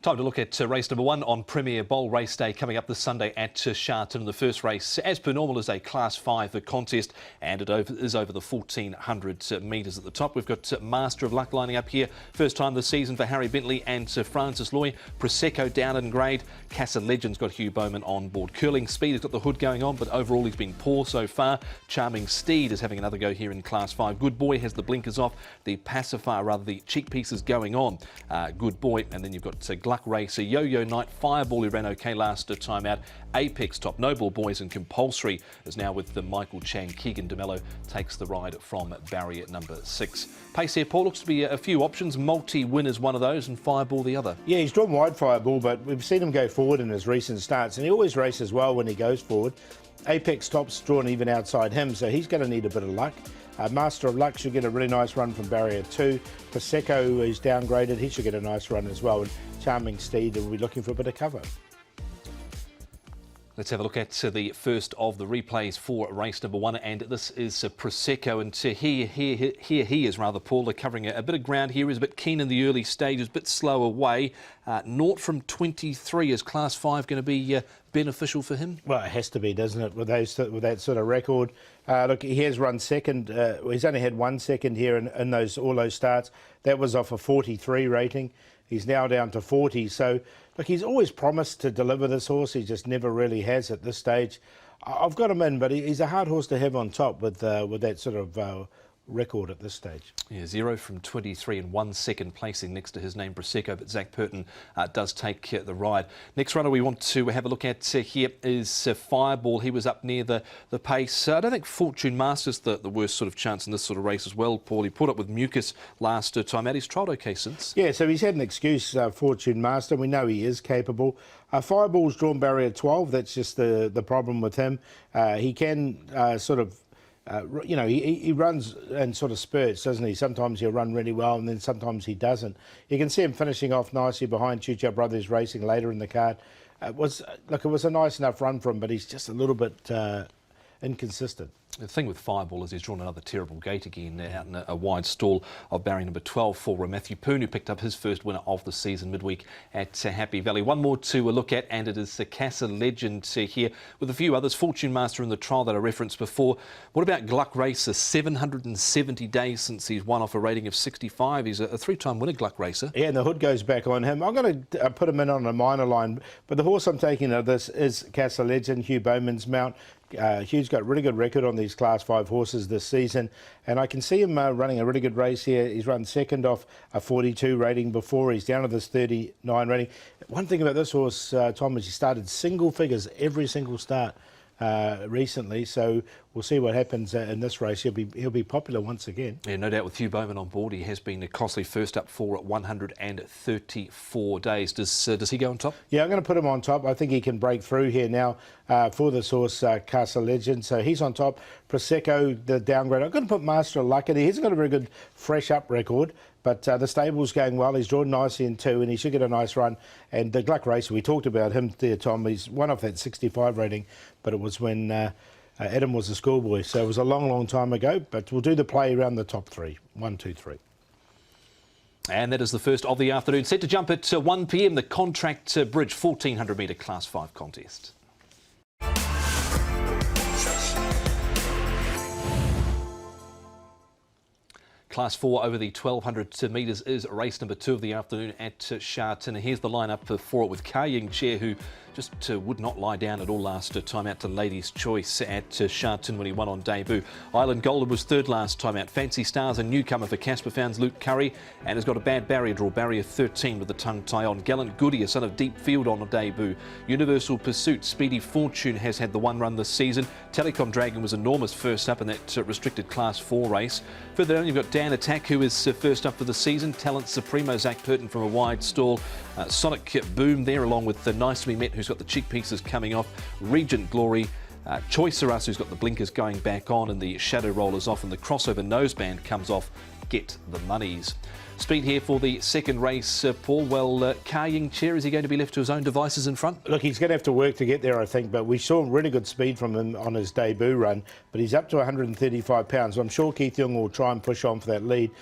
Time to look at race number 1 on Premier Bowl race day coming up this Sunday at Sha Tin. The first race, as per normal, is a Class 5 contest, and it is over the 1400 metres at the top. We've got Master of Luck lining up here. First time this season for Harry Bentley and Francis Loy. Prosecco down in grade. Casa Legend's got Hugh Bowman on board. Curling Speed has got the hood going on, but overall he's been poor so far. Charming Steed is having another go here in Class 5. Good Boy has the blinkers off. The pacifier, rather the cheek pieces going on. Good Boy, and then you've got Gluck Racer, Yo-Yo Night, Fireball, who ran okay last time out. Apex Top, Noble Boys and Compulsory is now with the Michael Chang. Keegan DeMello takes the ride from barrier number 6. Pace here, Paul, looks to be a few options. Multi-Win is one of those and Fireball the other. Yeah, he's drawn wide Fireball, but we've seen him go forward in his recent starts, and he always races well when he goes forward. Apex Top's drawn even outside him, so he's going to need a bit of luck. Master of Luck should get a really nice run from barrier 2. Prosecco, who is downgraded, he should get a nice run as well. And Charming Steed will be looking for a bit of cover. Let's have a look at the first of the replays for race number 1, and this is Prosecco, and here he is rather, Paul. They're covering a bit of ground here. He's a bit keen in the early stages, a bit slow away. 0 from 23. Is Class 5 going to be beneficial for him? Well, it has to be, doesn't it, with that sort of record. Look, he has run second. He's only had 1 second here in all those starts. That was off a 43 rating. He's now down to 40. So, look, he's always promised to deliver this horse. He just never really has at this stage. I've got him in, but he's a hard horse to have on top with that sort of record at this stage. Yeah, 0 from 23 and 1 second placing next to his name, Prosecco, but Zach Purton does take the ride. Next runner we want to have a look at here is Fireball. He was up near the pace. I don't think Fortune Master's the worst sort of chance in this sort of race as well, Paul. He put up with Mucus last time out. He's trialled okay since. Yeah, so he's had an excuse, Fortune Master. We know he is capable. Fireball's drawn barrier 12. That's just the problem with him. He can sort of he runs in sort of spurts, doesn't he? Sometimes he'll run really well and then sometimes he doesn't. You can see him finishing off nicely behind Chucho Brothers Racing later in the card. It was a nice enough run for him, but he's just a little bit inconsistent. The thing with Fireball is he's drawn another terrible gate again out in a wide stall of barrier number 12 for Matthew Poon, who picked up his first winner of the season midweek at Happy Valley. One more to look at, and it is the Casa Legend here with a few others. Fortune Master in the trial that I referenced before. What about Gluck Racer? 770 days since he's won off a rating of 65. He's a 3-time winner, Gluck Racer. Yeah, and the hood goes back on him. I'm going to put him in on a minor line, but the horse I'm taking out of this is Casa Legend, Hugh Bowman's mount. Hugh's got a really good record on these Class 5 horses this season, and I can see him running a really good race here. He's run second off a 42 rating before. He's down to this 39 rating. One thing about this horse, Tom, is he started single figures every single start recently, so we'll see what happens in this race. He'll be popular once again. Yeah, no doubt with Hugh Bowman on board. He has been a costly first up for 134 days. Does he go on top? Yeah, I'm going to put him on top. I think he can break through here now for this horse, Casa Legend. So he's on top. Prosecco, the downgrade. I'm going to put Master of Luck in. He hasn't got a very good fresh up record, but the stable's going well. He's drawn nicely in 2, and he should get a nice run. And the Gluck Racer, we talked about him there, Tom. He's one off that 65 rating, but it was when Adam was a schoolboy. So it was a long, long time ago. But we'll do the play around the top 3. 1, 2, 3. And that is the first of the afternoon. Set to jump at 1 p.m. the Contract Bridge 1400 metre Class 5 contest. Class 4 over the 1200 metres is race number 2 of the afternoon at Sha Tin. Here's the lineup for it with Ka Ying Chair, who just would not lie down at all last time out to Ladies' Choice at Sha Tin when he won on debut. Island Golden was 3rd last time out. Fancy Stars, a newcomer for Casper Found's Luke Curry, and has got a bad barrier draw, barrier 13 with the tongue tie on. Gallant Goody, a son of Deep Field on a debut. Universal Pursuit, Speedy Fortune has had the 1 run this season. Telecom Dragon was enormous first up in that restricted Class 4 race. Further down you've got Dan Attack, who is first up for the season. Talent Supremo, Zach Purton from a wide stall. Sonic Boom there, along with the Nice to Be Met, who's got the cheek pieces coming off. Regent Glory, Choice for Us, who's got the blinkers going back on, and the Shadow Rollers off, and the crossover noseband comes off get the monies. Speed here for the second race, Paul. Well, Ka Ying Chair, is he going to be left to his own devices in front? Look, he's going to have to work to get there, I think, but we saw really good speed from him on his debut run, but he's up to 135 pounds. I'm sure Keith Young will try and push on for that lead.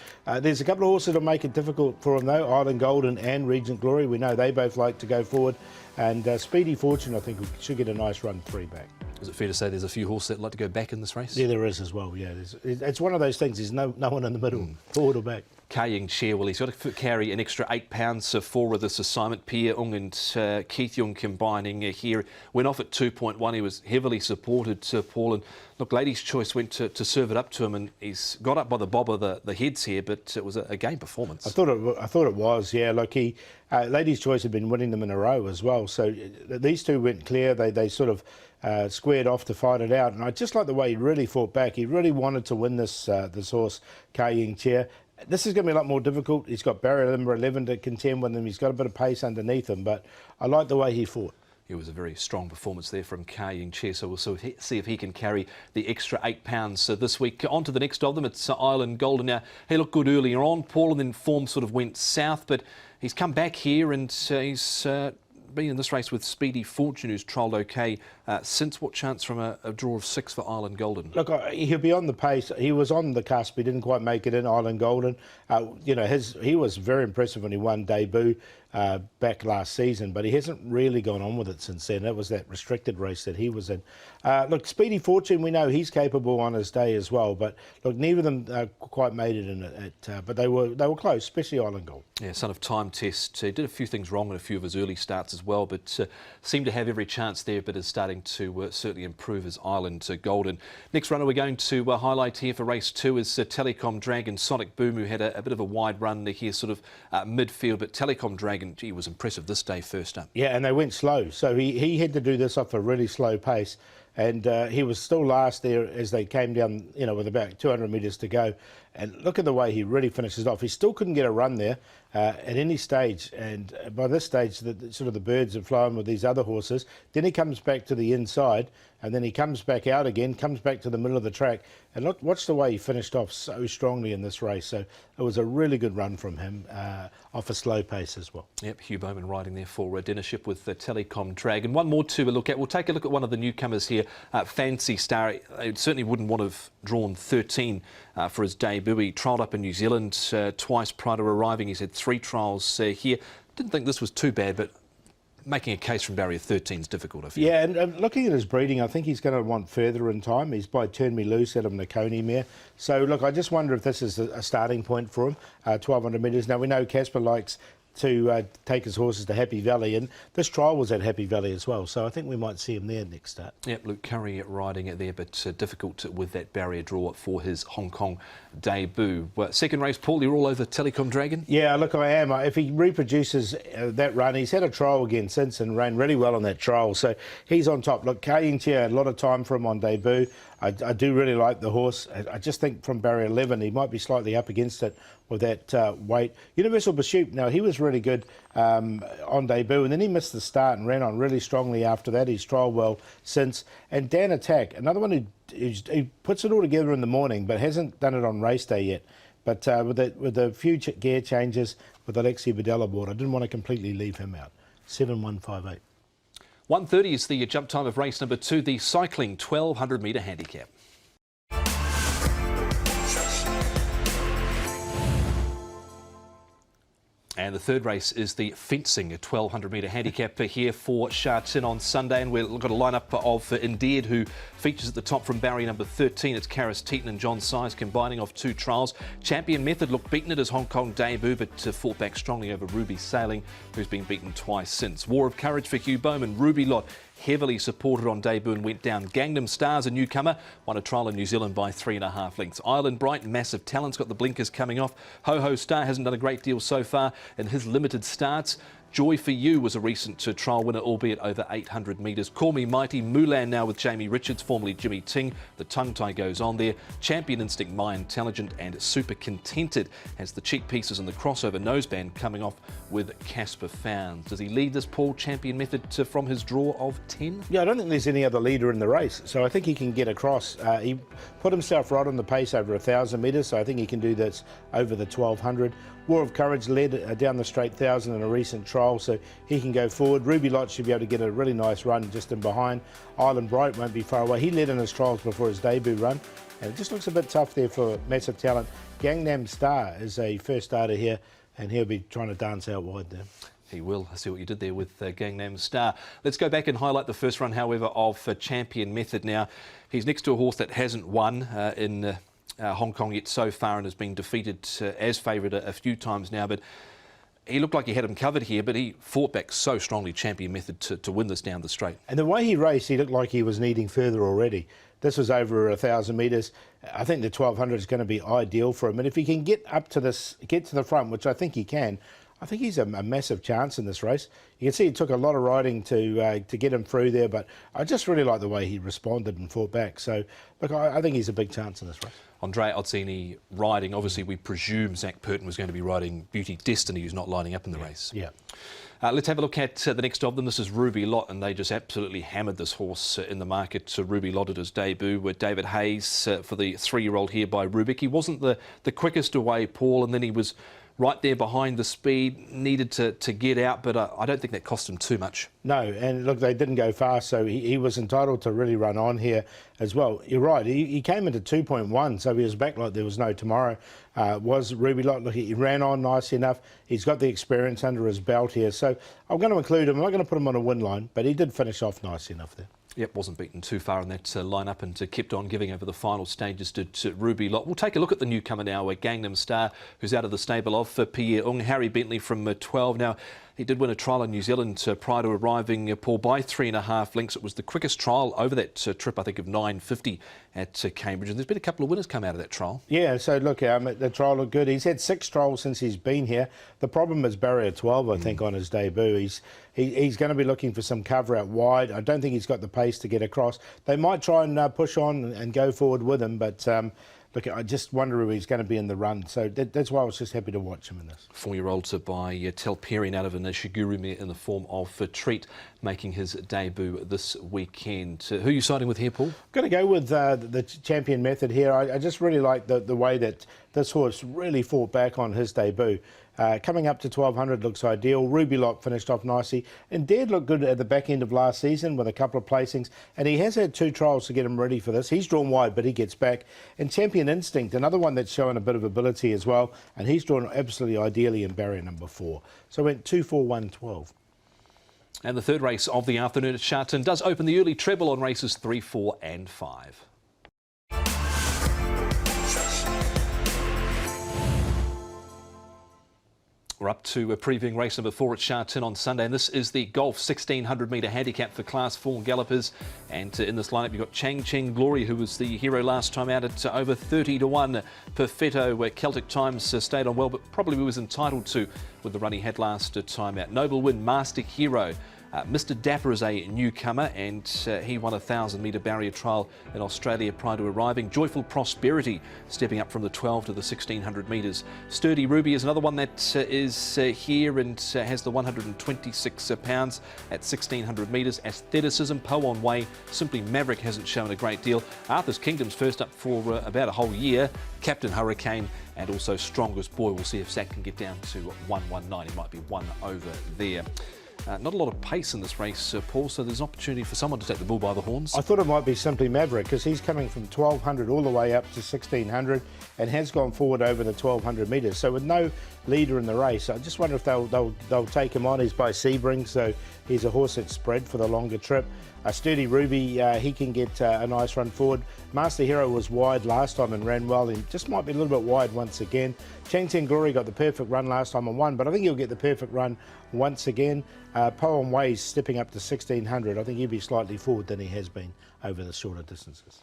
There's a couple of horses that'll make it difficult for him, though. Island Golden and Regent Glory. We know they both like to go forward. And Speedy Fortune, I think, should get a nice run 3 back. Is it fair to say there's a few horses that like to go back in this race? Yeah, there is as well, yeah. It's one of those things, there's no one in the middle, forward or back. Ka Ying Chair, well, he's got to carry an extra 8 pounds for this assignment. Pierre Ung and Keith Young combining here. Went off at 2.1. He was heavily supported, Paul. And look, Ladies' Choice went to serve it up to him, and he's got up by the bob of the heads here, but it was a game performance. I thought it was, yeah. Like Ladies' Choice had been winning them in a row as well. So these two went clear. They sort of squared off to fight it out. And I just like the way he really fought back. He really wanted to win this horse, Ka Ying Chair. This is going to be a lot more difficult. He's got barrier number 11 to contend with him. He's got a bit of pace underneath him, but I like the way he fought. It was a very strong performance there from Ka Ying Chair, so we'll see if he can carry the extra 8 pounds this week. On to the next of them, it's Island Golden. Now, he looked good earlier on, Paul, and then form sort of went south, but he's come back here and he's been in this race with Speedy Fortune, who's trialled okay since. What chance from a draw of 6 for Island Golden? Look, he'll be on the pace. He was on the cusp. He didn't quite make it in, Island Golden. He was very impressive when he won debut back last season, but he hasn't really gone on with it since then. That was that restricted race that he was in. Look, Speedy Fortune, we know he's capable on his day as well, but look, neither of them quite made it in it. But they were close, especially Island Gold. Yeah, son of time test. He did a few things wrong in a few of his early starts as well, but seemed to have every chance there, but is starting to certainly improve his Island Golden. Next runner we're going to highlight here for race 2 is Telecom Dragon, Sonic Boom, who had a bit of a wide run here, sort of midfield, but Telecom Dragon, gee, was impressive this day first up. Yeah, and they went slow, so he had to do this off a really slow pace. And he was still last there as they came down, with about 200 metres to go. And look at the way he really finishes off. He still couldn't get a run there at any stage. And by this stage, the birds have flown with these other horses. Then he comes back to the inside, and then he comes back out again, comes back to the middle of the track. And look, watch the way he finished off so strongly in this race. So it was a really good run from him, off a slow pace as well. Yep, Hugh Bowman riding there for Dinnership with the Telecom Dragon. One more to look at. We'll take a look at one of the newcomers here, Fancy Star. He certainly wouldn't want to have drawn 13 for his debut. He trialled up in New Zealand twice prior to arriving. He's had 3 trials here. Didn't think this was too bad, but making a case from barrier 13 is difficult, I feel. Yeah, and looking at his breeding, I think he's going to want further in time. He's by Turn Me Loose out of Nakoni mare. So, look, I just wonder if this is a starting point for him, 1,200 metres. Now, we know Casper likes to take his horses to Happy Valley, and this trial was at Happy Valley as well, so I think we might see him there next start. Yep, Luke Curry riding it there, but difficult with that barrier draw for his Hong Kong debut. Well, second race, Paul, you're all over Telecom Dragon? Yeah, look, I am. If he reproduces that run, he's had a trial again since and ran really well on that trial, so he's on top. Look, Ka Ying Chair had a lot of time for him on debut. I do really like the horse. I just think from barrier 11, he might be slightly up against it with that weight. Universal Pursuit, now he was really good on debut, and then he missed the start and ran on really strongly after that. He's trialled well since. And Dan Attack, another one who puts it all together in the morning, but hasn't done it on race day yet. But with the few gear changes with Alexi Bedella aboard, I didn't want to completely leave him out. 7-1-5-8. 1:30 is the jump time of race number 2, the cycling 1,200 metre handicap. And the third race is the fencing, a 1,200 metre handicap here for Sha Tin on Sunday. And we've got a lineup of Endeared, who features at the top from barrier number 13. It's Karis Teaton and John Size combining off 2 trials. Champion Method looked beaten at his Hong Kong debut, but fought back strongly over Ruby Sailing, who's been beaten twice since. War of Courage for Hugh Bowman. Ruby Lot heavily supported on debut and went down. Gangnam Star's a newcomer, won a trial in New Zealand by 3.5 lengths. Island Bright, massive talent's got the blinkers coming off. Ho Ho Star hasn't done a great deal so far in his limited starts. Joy for You was a recent trial winner, albeit over 800 metres. Call Me Mighty, Mulan now with Jamie Richards, formerly Jimmy Ting. The tongue tie goes on there. Champion Instinct, My Intelligent, and Super Contented has the cheek pieces and the crossover noseband coming off with Casper Found. Does he lead this Paul Champion Method from his draw of 10? Yeah, I don't think there's any other leader in the race, so I think he can get across. He put himself right on the pace over 1,000 metres, so I think he can do this over the 1,200. War of Courage led down the straight 1,000 in a recent trial, so he can go forward. Ruby Lot should be able to get a really nice run just in behind. Island Bright won't be far away. He led in his trials before his debut run, and it just looks a bit tough there for Massive Talent. Gangnam Star is a first starter here, and he'll be trying to dance out wide there. He will. I see what you did there with Gangnam Star. Let's go back and highlight the first run, however, of Champion Method. Now, he's next to a horse that hasn't won in Hong Kong yet so far and has been defeated as favourite a few times now, but he looked like he had him covered here, but he fought back so strongly, Champion Method, to win this down the straight. And the way he raced, he looked like he was needing further already. This was over 1,000 metres. I think the 1,200 is going to be ideal for him, and if he can get up to this, get to the front, which I think he can, I think he's a massive chance in this race. You can see it took a lot of riding to get him through there, but I just really like the way he responded and fought back. So, look, I think he's a big chance in this race. Andre Odzini riding, obviously we presume Zach Purton was going to be riding Beauty Destiny, who's not lining up in the race. Yeah. Let's have a look at the next of them. This is Ruby Lot, and they just absolutely hammered this horse in the market. Ruby Lot at his debut with David Hayes for the 3-year-old here by Rubik. He wasn't the quickest away, Paul, and then he was right there behind the speed, needed to get out, but I don't think that cost him too much. No, and look, they didn't go fast, so he was entitled to really run on here as well. You're right, he came into 2.1, so he was back like there was no tomorrow. Was Ruby Lot. Look, he ran on nicely enough. He's got the experience under his belt here, so I'm going to include him. I'm not going to put him on a win line, but he did finish off nicely enough there. Yep, wasn't beaten too far in that lineup and kept on giving over the final stages to Ruby Lot. We'll take a look at the newcomer now, Gangnam Star, who's out of the stable of Pierre Ung. Harry Bentley from 12 now. He did win a trial in New Zealand prior to arriving, Paul, by 3.5 lengths. It was the quickest trial over that trip, I think, of 9:50 at Cambridge. And there's been a couple of winners come out of that trial. Yeah, so look, the trial looked good. He's had 6 trials since he's been here. The problem is barrier 12, I think, on his debut. He's going to be looking for some cover out wide. I don't think he's got the pace to get across. They might try and push on and go forward with him, but look, I just wonder if he's going to be in the run. So that's why I was just happy to watch him in this. 4-year-old by Telperian out of an Shiguru mare in the form of Treat, making his debut this weekend. Who are you siding with here, Paul? I'm going to go with the Champion Method here. I just really like the way that this horse really fought back on his debut. Coming up to 1,200 looks ideal. Ruby Lot finished off nicely and did look good at the back end of last season with a couple of placings, and he has had 2 trials to get him ready for this. He's drawn wide, but he gets back. And Champion Instinct, another one that's showing a bit of ability as well, and he's drawn absolutely ideally in barrier number 4. So went 2, 4, 1, 12. And the third race of the afternoon at Sha Tin does open the early treble on races 3, 4 and 5. We're up to previewing race number 4 at Sha Tin on Sunday, and this is the Golf 1600 metre handicap for Class 4 gallopers. And in this lineup, you've got Chang Cheng Glory, who was the hero last time out at over 30 to 1. Perfetto, where Celtic Times stayed on well, but probably was entitled to with the run he had last time out. Noble Win, Master Hero. Mr. Dapper is a newcomer, and he won a 1,000-metre barrier trial in Australia prior to arriving. Joyful Prosperity stepping up from the 12 to the 1,600 metres. Sturdy Ruby is another one that is here and has the 126 pounds at 1,600 metres. Aestheticism, Po On Way, Simply Maverick hasn't shown a great deal. Arthur's Kingdom's first up for about a whole year. Captain Hurricane and also Strongest Boy. We'll see if Zach can get down to 119. He might be one over there. Not a lot of pace in this race, Paul, so there's an opportunity for someone to take the bull by the horns. I thought it might be Simply Maverick because he's coming from 1,200 all the way up to 1,600 and has gone forward over the 1,200 metres. So with no leader in the race, I just wonder if they'll take him on. He's by Sebring, so he's a horse that's spread for the longer trip. Sturdy Ruby, he can get a nice run forward. Master Hero was wide last time and ran well. He just might be a little bit wide once again. Chang Cheng Glory got the perfect run last time and won, but I think he'll get the perfect run once again. Po On Way's stepping up to 1,600. I think he'll be slightly forward than he has been over the shorter distances.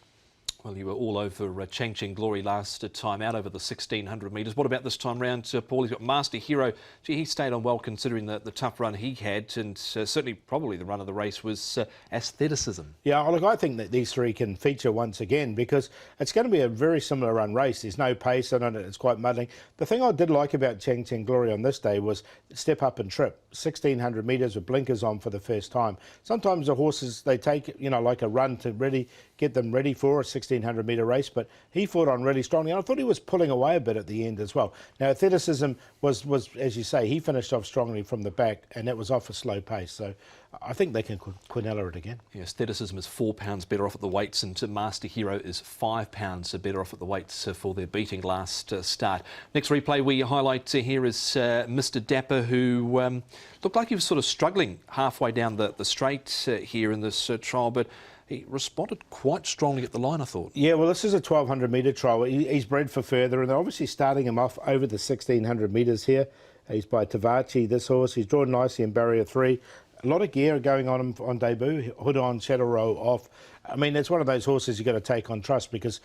Well, you were all over Chang Cheng Glory last time out over the 1600 metres. What about this time round, Paul? He's got Master Hero. Gee, he stayed on well considering the tough run he had, and certainly probably the run of the race was aestheticism. Yeah, look, I think that these three can feature once again because it's going to be a very similar run race. There's no pace on it. It's quite muddling. The thing I did like about Chang Cheng Glory on this day was step up and trip. 1600 metres with blinkers on for the first time. Sometimes the horses, they take, like a run to really get them ready for a 1600 metre race, but he fought on really strongly. And I thought he was pulling away a bit at the end as well. Now, athleticism was, as you say, he finished off strongly from the back, and that was off a slow pace. So I think they can Quinella it again. Yeah, aestheticism is £4 better off at the weights, and Master Hero is £5 better off at the weights for their beating last start. Next replay we highlight here is Mr. Dapper, who looked like he was sort of struggling halfway down the straight here in this trial, but he responded quite strongly at the line, I thought. Yeah, well, this is a 1200 metre trial. He's bred for further, and they're obviously starting him off over the 1600 metres here. He's by Tavachi, this horse. He's drawn nicely in barrier 3. A lot of gear going on him on debut, hood on, shadow row off. I mean, it's one of those horses you've got to take on trust because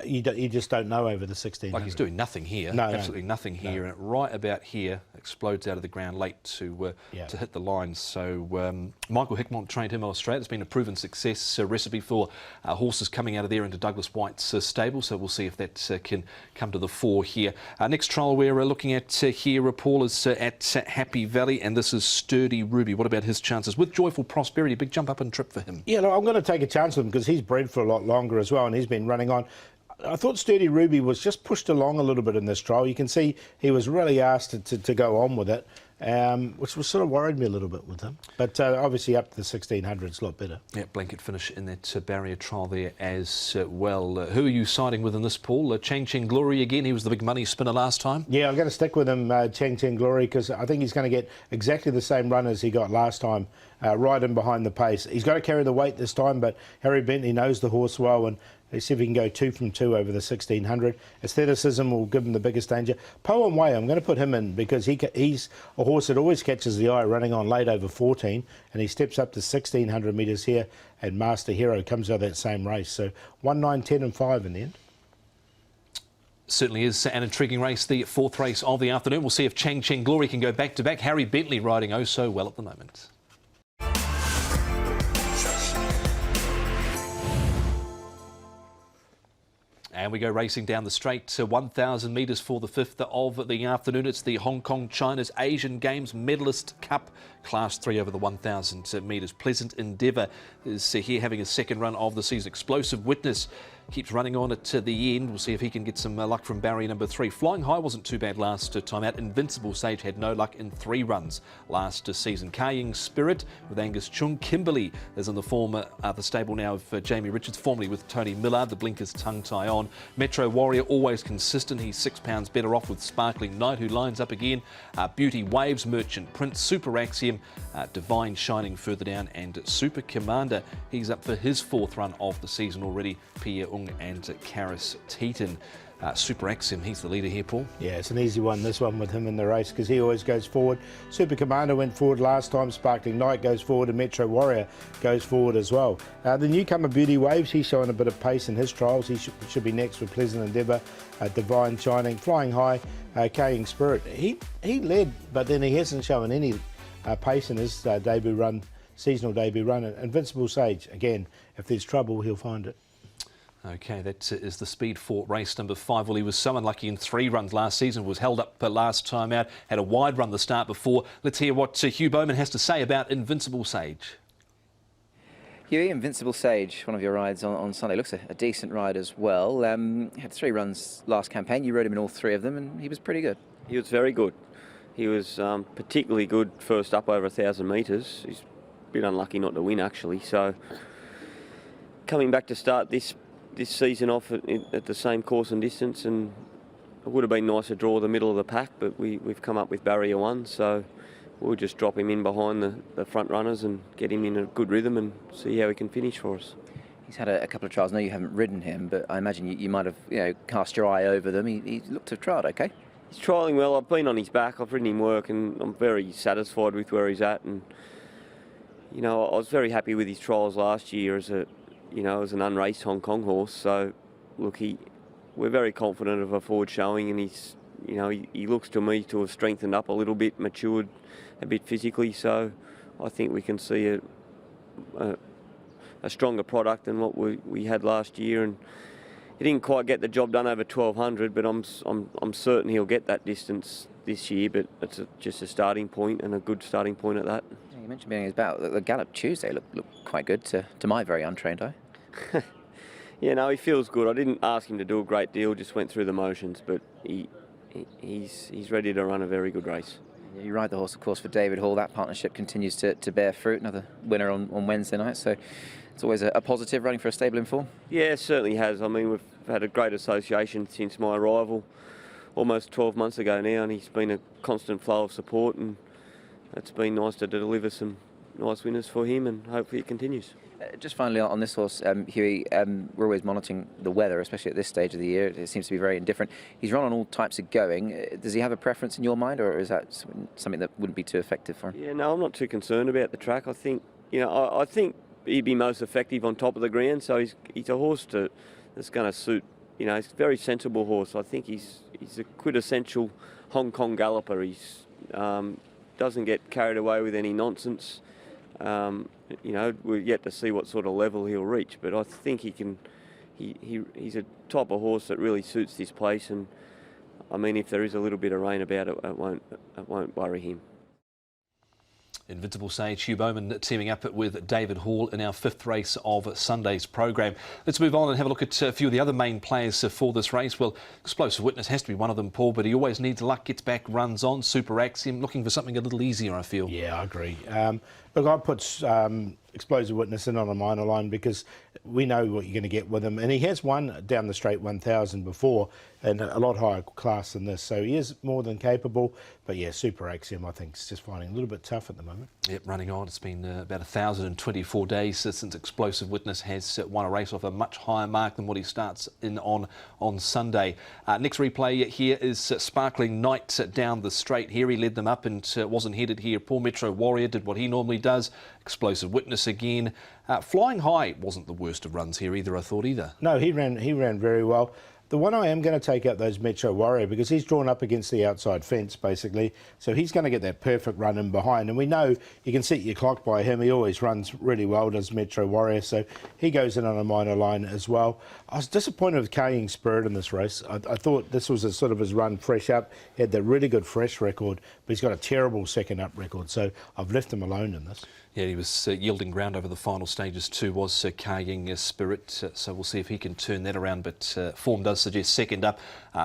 you just don't know over the 1600. Like he's doing nothing here, absolutely nothing here, and right about here explodes out of the ground late to hit the lines. So Michael Hickmott trained him in Australia. It's been a proven success recipe for horses coming out of there into Douglas White's stable, so we'll see if that can come to the fore here. Next trial we're looking at here, Paul, is at Happy Valley, and this is Sturdy Ruby. What about his chances? With Joyful Prosperity, big jump up and trip for him. Yeah, look, I'm going to take a chance with him because he's bred for a lot longer as well, and he's been running on. I thought Sturdy Ruby was just pushed along a little bit in this trial. You can see he was really asked to go on with it, which was sort of worried me a little bit with him. But obviously up to the 1600s, a lot better. Yeah, blanket finish in that barrier trial there as well. Who are you siding with in this, Paul? Chang Cheng Glory again. He was the big money spinner last time. Yeah, I'm going to stick with him, Chang Cheng Glory, because I think he's going to get exactly the same run as he got last time, right in behind the pace. He's got to carry the weight this time, but Harry Bentley knows the horse well, and let's see if he can go 2 from 2 over the 1600. Aestheticism will give him the biggest danger. Poem Way, I'm going to put him in because he's a horse that always catches the eye running on late over 14, and he steps up to 1600 metres here, and Master Hero comes out of that same race. So 1, 9, 10 and 5 in the end. Certainly is an intriguing race, the fourth race of the afternoon. We'll see if Chang Cheng Glory can go back-to-back. Harry Bentley riding oh so well at the moment. And we go racing down the straight to 1,000 metres for the fifth of the afternoon. It's the Hong Kong China's Asian Games Medalist Cup, Class 3 over the 1,000 metres. Pleasant Endeavour is here having a second run of the season. Explosive Witness keeps running on at the end. We'll see if he can get some luck from barrier number 3. Flying High wasn't too bad last time out. Invincible Sage had no luck in 3 runs last season. Kaying Spirit with Angus Chung. Kimberley is in the form of the stable now of Jamie Richards, formerly with Tony Millard. The blinkers tongue tie on. Metro Warrior always consistent. He's £6 better off with Sparkling Night, who lines up again. Beauty Waves, Merchant Prince, Super Axiom, Divine Shining further down, and Super Commander. He's up for his 4th run of the season already. Pia Ung and Karis Teaton. Super Axiom, he's the leader here, Paul. Yeah, it's an easy one, this one, with him in the race, because he always goes forward. Super Commander went forward last time, Sparkling Night goes forward, and Metro Warrior goes forward as well. The newcomer Beauty Waves, he's showing a bit of pace in his trials. He should be next with Pleasant Endeavour, Divine Shining, Flying High, Kaying Spirit. He led, but then he hasn't shown any pace in his debut run, seasonal debut run. And Invincible Sage, again, if there's trouble, he'll find it. Okay, that is the speed for race number 5. Well, he was so unlucky in 3 runs last season, was held up last time out, had a wide run the start before. Let's hear what Hugh Bowman has to say about Invincible Sage. Hughie, Invincible Sage, one of your rides on Sunday, looks a decent ride as well. Had 3 runs last campaign. You rode him in all 3 of them, and he was pretty good. He was very good. He was particularly good first up over 1,000 metres. He's a bit unlucky not to win, actually. So coming back to start this season off at the same course and distance, and it would have been nice to draw the middle of the pack, but we've come up with barrier 1, so we'll just drop him in behind the front runners and get him in a good rhythm and see how he can finish for us. He's had a couple of trials. I know you haven't ridden him, but I imagine you might have cast your eye over them. He looked to have trialled okay. He's trialling well. I've been on his back. I've ridden him work, and I'm very satisfied with where he's at. And I was very happy with his trials last year as an unraced Hong Kong horse. So look, we're very confident of a forward showing, and he's, you know, he looks to me to have strengthened up a little bit, matured a bit physically. So I think we can see a stronger product than what we had last year. And he didn't quite get the job done over 1200, but I'm certain he'll get that distance this year. But it's just a starting point, and a good starting point at that. You mentioned being his bout. The gallop Tuesday looked quite good to my very untrained eye. Yeah, no, he feels good. I didn't ask him to do a great deal, just went through the motions, but he's ready to run a very good race. You ride the horse, of course, for David Hall. That partnership continues to bear fruit. Another winner on Wednesday night, so it's always a positive running for a stable in form. Yeah, it certainly has. I mean, we've had a great association since my arrival almost 12 months ago now, and he's been a constant flow of support, and it's been nice to deliver some nice winners for him, and hopefully it continues. Just finally on this horse, Huey, we're always monitoring the weather, especially at this stage of the year. It seems to be very indifferent. He's run on all types of going. Does he have a preference in your mind, or is that something that wouldn't be too effective for him? Yeah, no, I'm not too concerned about the track. I think, you know, I think he'd be most effective on top of the ground. So he's a horse that's going to suit. You know, he's a very sensible horse. I think he's a quintessential Hong Kong galloper. He's doesn't get carried away with any nonsense. You know, we're yet to see what sort of level he'll reach, but I think he can. He's a type of horse that really suits this place, and I mean, if there is a little bit of rain about it, it won't worry him. Invincible Sage, Hugh Bowman teaming up with David Hall in our fifth race of Sunday's program. Let's move on and have a look at a few of the other main players for this race. Well, Explosive Witness has to be one of them, Paul, but he always needs luck, gets back, runs on. Super Axiom, looking for something a little easier, I feel. Yeah, I agree. Look, I put Explosive Witness in on a minor line because we know what you're going to get with him. And he has won down the straight 1,000 before and a lot higher class than this. So he is more than capable. But yeah, Super Axiom, I think, is just finding a little bit tough at the moment. Yep, running on. It's been about 1,024 days since Explosive Witness has won a race off a much higher mark than what he starts in on Sunday. Next replay here is Sparkling Night down the straight here. He led them up and wasn't headed here. Poor Metro Warrior did what he normally does. Explosive Witness again. Flying High wasn't the worst of runs here either, I thought, either. No, he ran very well. The one I am going to take out those Metro Warrior because he's drawn up against the outside fence, basically. So he's going to get that perfect run in behind. And we know you can set your clock by him. He always runs really well, does Metro Warrior. So he goes in on a minor line as well. I was disappointed with Carrying Spirit in this race. I thought this was a sort of his run fresh up. He had the really good fresh record, but he's got a terrible second up record. So I've left him alone in this. Yeah, he was yielding ground over the final stages too, was Carrying Spirit. So we'll see if he can turn that around. But form does suggest second up,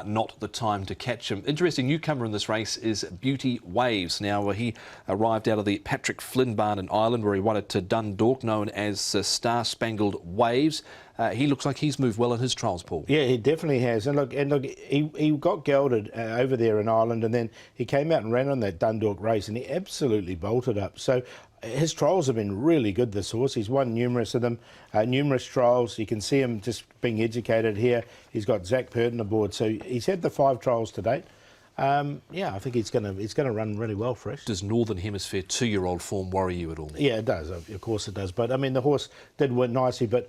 not the time to catch him. Interesting newcomer in this race is Beauty Waves. Now, he arrived out of the Patrick Flynn barn in Ireland where he won it to Dundalk, known as Star Spangled Waves. He looks like he's moved well in his trials, Paul. Yeah, he definitely has. And look, he got gelded over there in Ireland, and then he came out and ran on that Dundalk race, and he absolutely bolted up. So his trials have been really good, this horse. He's won numerous of them, numerous trials. You can see him just being educated here. He's got Zach Purton aboard, so he's had the 5 trials to date. Yeah, I think he's going to run really well fresh. Does Northern Hemisphere 2-year-old form worry you at all? Yeah, it does. Of course it does. But I mean, the horse did win nicely, but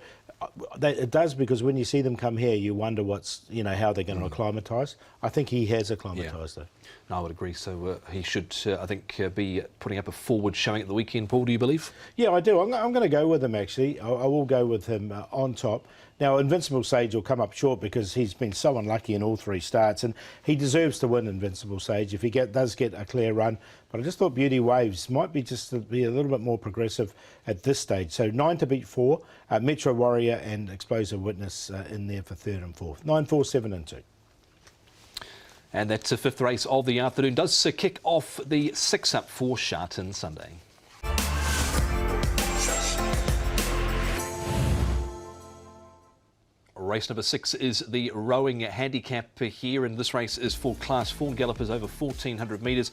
it does, because when you see them come here, you wonder how they're going to acclimatise. I think he has acclimatised though. No, I would agree. So he should, I think, be putting up a forward showing at the weekend. Paul, do you believe? Yeah, I do. I'm going to go with him, actually. I will go with him on top. Now, Invincible Sage will come up short because he's been so unlucky in all 3 starts, and he deserves to win, Invincible Sage, if he does get a clear run. But I just thought Beauty Waves might be just to be a little bit more progressive at this stage. So 9 to beat 4, Metro Warrior and Explosive Witness in there for 3rd and 4th. 9, 4, 7 and 2. And that's the 5th race of the afternoon. Does kick off the 6-up for Sha Tin Sunday. Race number 6 is the rowing handicap here, and this race is for Class 4 gallopers over 1,400 metres.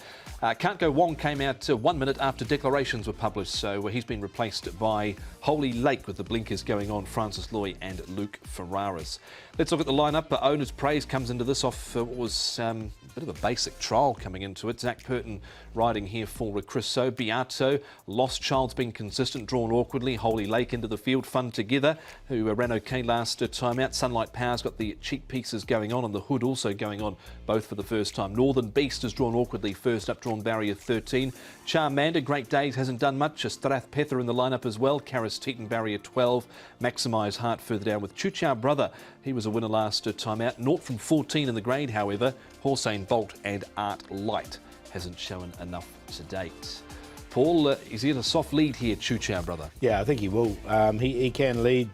Can't Go Wong came out 1 minute after declarations were published, so he's been replaced by Holy Lake with the blinkers going on, Francis Loy and Luke Ferraris. Let's look at the lineup. Owner's Praise comes into this off what was a bit of a basic trial coming into it. Zach Purton riding here for Chris So. Beato, Lost Child's been consistent, drawn awkwardly. Holy Lake into the field, Fun Together, who ran okay last time out. out. Sunlight Power's got the cheek pieces going on and the hood also going on, both for the first time. Northern Beast has drawn awkwardly first up, drawn barrier 13. Charmander, Great Days, hasn't done much. Strathpether in the lineup as well. Karis Teton, barrier 12. Maximise Heart further down with Chuchar Brother. He was a winner last time out. 0 from 14 in the grade, however. Hossein Bolt and Art Light hasn't shown enough to date. Paul, is he in a soft lead here, Chuchar Brother? Yeah, I think he will. He can lead.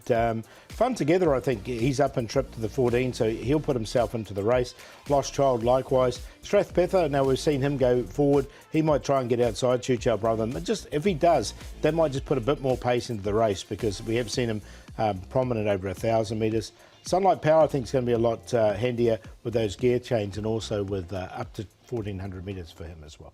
Fun Together, I think he's up and tripped to the 14, so he'll put himself into the race. Lost Child, likewise. Strathpether, now we've seen him go forward. He might try and get outside Chuchar Brother. But just if he does, that might just put a bit more pace into the race, because we have seen him prominent over 1,000 metres. Sunlight Power, I think, is going to be a lot handier with those gear chains, and also with up to 1,400 metres for him as well.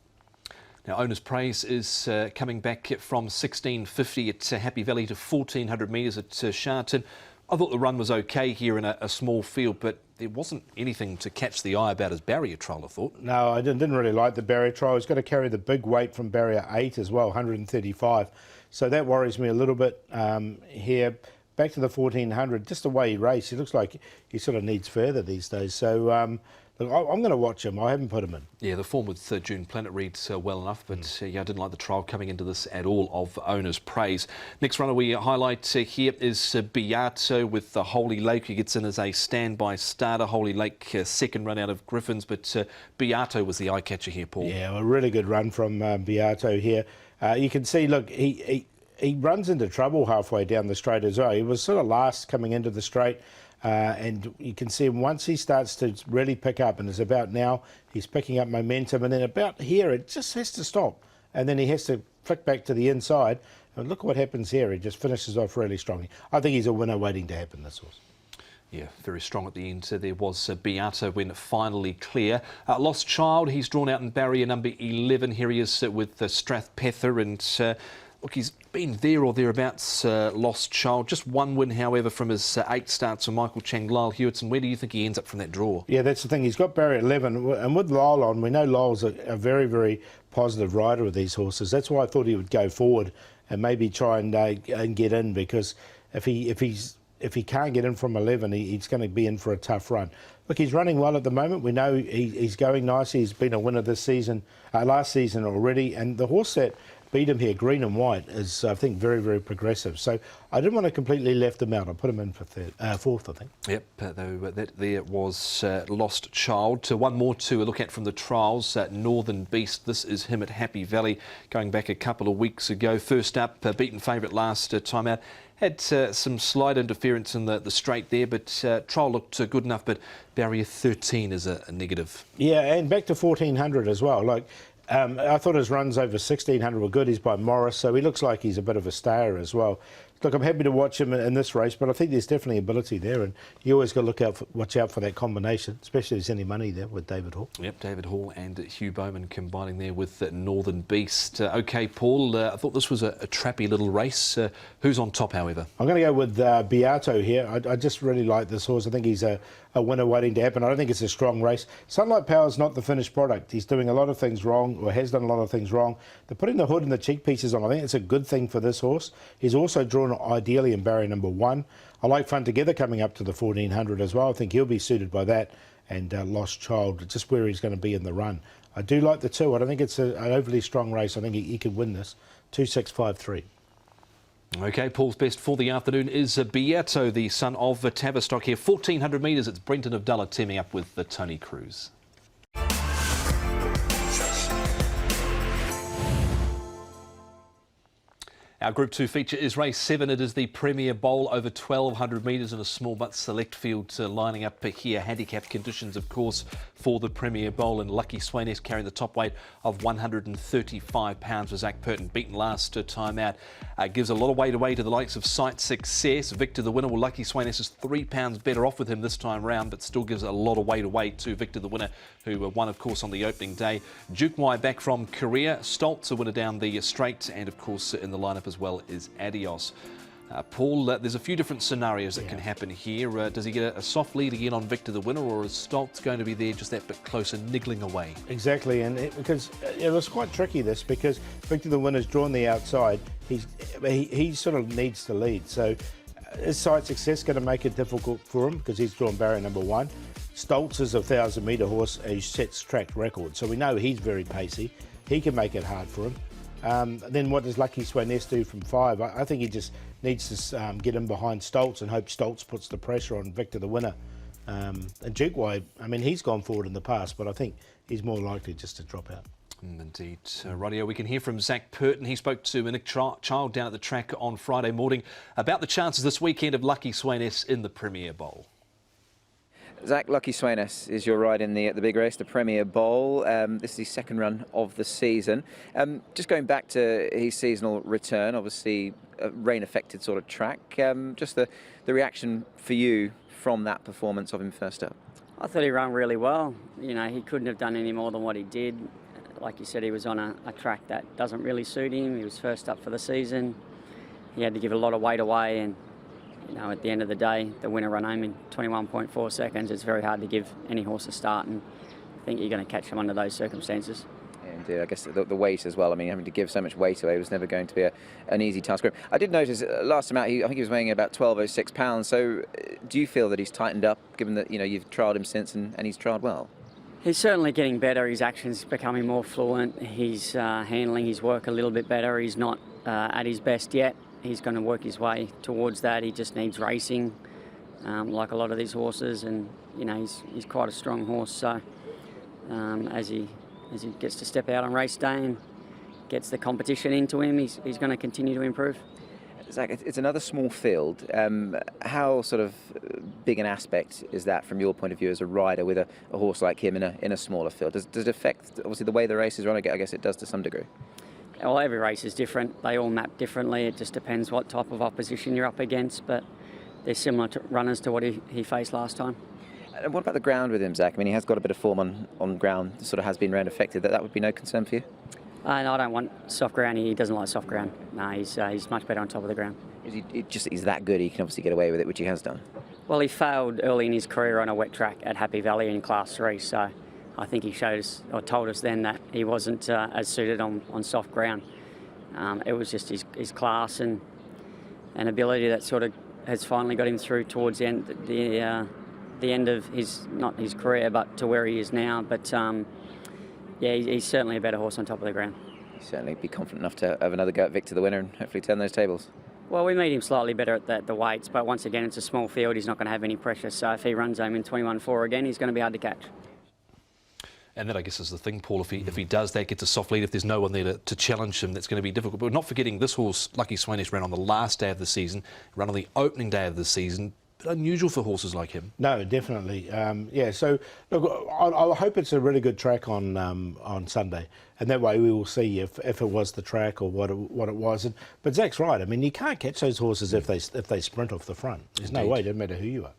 Now, Owner's Praise is coming back from 1650 at Happy Valley to 1,400 metres at Sha Tin. I thought the run was okay here in a small field, but there wasn't anything to catch the eye about his barrier trial, I thought. No, I didn't really like the barrier trial. He's got to carry the big weight from barrier 8 as well, 135. So that worries me a little bit here. Back to the 1,400, just the way he raced, he looks like he sort of needs further these days. So look, I'm going to watch him. I haven't put him in. Yeah, the form with June Planet reads well enough, but yeah, I didn't like the trial coming into this at all of Owner's Praise. Next runner we highlight here is Beato with the Holy Lake, who gets in as a standby starter. Holy Lake, second run out of Griffins, but Beato was the eye-catcher here, Paul. Yeah, a really good run from Beato here. You can see, look, he runs into trouble halfway down the straight as well. He was sort of last coming into the straight, and you can see him once he starts to really pick up, and it's about now, he's picking up momentum, and then about here it just has to stop, and then he has to flick back to the inside, and look what happens here. He just finishes off really strongly. I think he's a winner waiting to happen, this horse. Yeah, very strong at the end. There was Beato when finally clear. Lost Child, he's drawn out in barrier number 11. Here he is with Strathpether, and look, he's been there or thereabouts, Lost Child. Just one win, however, from his 8 starts for Michael Chang, Lyle Hewitson. Where do you think he ends up from that draw? Yeah, that's the thing. He's got barrier 11. And with Lyle on, we know Lyle's a very, very positive rider with these horses. That's why I thought he would go forward and maybe try and get in, because if he can't get in from 11, he's going to be in for a tough run. Look, he's running well at the moment. We know he's going nicely. He's been a winner this season, last season already. And the horse that beat him here, Green and White, is, I think, very, very progressive. So I didn't want to completely left him out. I put him in for fourth, I think. Yep, though there was Lost Child. One more to look at from the trials, Northern Beast. This is him at Happy Valley, going back a couple of weeks ago. First up, beaten favourite last time out. Had some slight interference in the straight there, but trial looked good enough, but barrier 13 is a negative. Yeah, and back to 1,400 as well. Like, I thought his runs over 1,600 were good. He's by Morris, so he looks like he's a bit of a stayer as well. Look, I'm happy to watch him in this race, but I think there's definitely ability there, and you always got to watch out for that combination, especially if there's any money there with David Hall. Yep, David Hall and Hugh Bowman combining there with Northern Beast. OK, Paul, I thought this was a trappy little race. Who's on top, however? I'm going to go with Beato here. I just really like this horse. I think he's a winner waiting to happen. I don't think it's a strong race. Sunlight Power's not the finished product. He's doing a lot of things wrong, or has done a lot of things wrong. They're putting the hood and the cheek pieces on. I think it's a good thing for this horse. He's also drawn ideally in barrier number 1. I like Fun Together coming up to the 1,400 as well. I think he'll be suited by that. And Lost Child, just where he's going to be in the run. I do like the 2. I don't think it's an overly strong race. I think he could win this. 2-6-5-3. OK, Paul's best for the afternoon is Beato, the son of Tavistock here. 1,400 metres, it's Brenton of Dulla teaming up with Tony Cruz. Our Group 2 feature is race 7. It is the Premier Bowl over 1,200 metres in a small but select field lining up here. Handicapped conditions, of course, for the Premier Bowl, and Lucky Swainess carrying the top weight of 135 pounds for Zach Purton, beaten last time out. Gives a lot of weight away to the likes of Sight Success. Victor the winner, well, Lucky Swainess is 3 pounds better off with him this time round, but still gives a lot of weight away to Victor the winner, who won, of course, on the opening day. Duke Y back from Korea. Stoltz, a winner down the straight, and, of course, in the lineup as well is Adios. Paul, there's a few different scenarios that can happen here. Does he get a soft lead again on Victor the winner, or is Stoltz going to be there just that bit closer, niggling away? Exactly, and because it was quite tricky this, because Victor the winner's drawn the outside. He sort of needs to lead, so Is Sight Success going to make it difficult for him because he's drawn barrier number 1? Stoltz is a 1,000-metre horse. He sets track record, so we know he's very pacey. He can make it hard for him. Then what does Lucky Sweynesse do from 5? I think he just needs to get him behind Stoltz and hope Stoltz puts the pressure on Victor the Winner. And Jigway, I mean, he's gone forward in the past, but I think he's more likely just to drop out. Indeed. Radio, we can hear from Zach Purton. He spoke to Nick Child down at the track on Friday morning about the chances this weekend of Lucky Sweynesse in the Premier Bowl. Zach, Lucky Sweynesse is your ride in the big race, the Premier Bowl. This is his second run of the season. Just going back to his seasonal return, obviously a rain-affected sort of track. Just the reaction for you from that performance of him first up. I thought he ran really well. You know, he couldn't have done any more than what he did. Like you said, he was on a track that doesn't really suit him. He was first up for the season. He had to give a lot of weight away, and you know, at the end of the day, the winner ran home in 21.4 seconds. It's very hard to give any horse a start, and I think you're going to catch him under those circumstances. And I guess the weight as well. I mean, having to give so much weight away was never going to be an easy task for him. I did notice last time out, I think he was weighing about 12.06 pounds. So, do you feel that he's tightened up, given that you've trialled him since and he's trialled well? He's certainly getting better. His action's becoming more fluent. He's handling his work a little bit better. He's not at his best yet. He's going to work his way towards that. He just needs racing, like a lot of these horses, and you know he's quite a strong horse. So as he gets to step out on race day and gets the competition into him, he's going to continue to improve. Zach, it's another small field. How sort of big an aspect is that from your point of view as a rider with a horse like him in a smaller field? Does it affect, obviously, the way the race is run? I guess it does to some degree. Well, every race is different. They all map differently. It just depends what type of opposition you're up against, but they're similar runners to what he faced last time. And what about the ground with him, Zach? I mean, he has got a bit of form on ground, sort of has been round affected. That would be no concern for you? No, I don't want soft ground. He doesn't like soft ground. No, he's much better on top of the ground. He's that good, he can obviously get away with it, which he has done. Well, he failed early in his career on a wet track at Happy Valley in Class 3, so I think he showed us, or told us then, that he wasn't as suited on soft ground. It was just his class and ability that sort of has finally got him through towards the end of not his career, but to where he is now. But yeah, he's certainly a better horse on top of the ground. He'll certainly be confident enough to have another go at Victor the Winner and hopefully turn those tables. Well, we made him slightly better at the weights, but once again, it's a small field. He's not going to have any pressure. So if he runs home in 21.4 again, he's going to be hard to catch. And that, I guess, is the thing, Paul. If he does that, gets a soft lead, if there's no one there to challenge him, that's going to be difficult. But we're not forgetting this horse, Lucky Sweynesse, ran on the last day of the season, ran on the opening day of the season. But unusual for horses like him. No, definitely. Yeah, so look, I hope it's a really good track on Sunday, and that way we will see if it was the track or what it wasn't. But Zach's right. I mean, you can't catch those horses if they sprint off the front. There's no way. It doesn't matter who you are.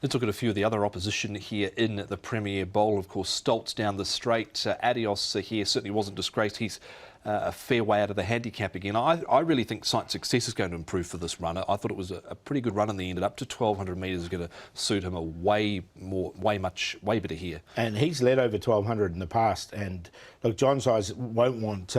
Let's look at a few of the other opposition here in the Premier Bowl. Of course, Stoltz down the straight. Adios here certainly wasn't disgraced. He's a fair way out of the handicap again. I really think Sight Success is going to improve for this runner. I thought it was a pretty good run in the end. Up to 1,200 metres is going to suit him way better here. And he's led over 1,200 in the past. And look, John Size won't want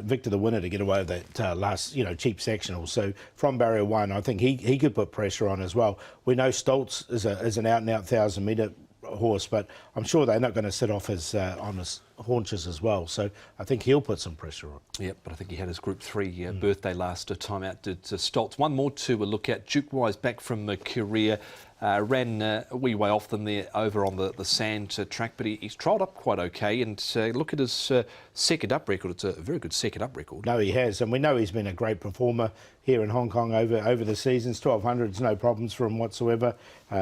Victor the Winner to get away with that last, cheap sectional. So from barrier 1, I think he could put pressure on as well. We know Stoltz is an out-and-out 1,000-metre horse, but I'm sure they're not going to sit off on his haunches as well. So I think he'll put some pressure on. Yep, but I think he had his Group 3 birthday last time out, did Stoltz. One more to look at. Duke-wise back from Korea. Ran a wee way off them there over on the sand track, but he's trialled up quite okay. And look at his second up record. It's a very good second up record. No, he has. And we know he's been a great performer here in Hong Kong over the seasons. 1,200's no problems for him whatsoever.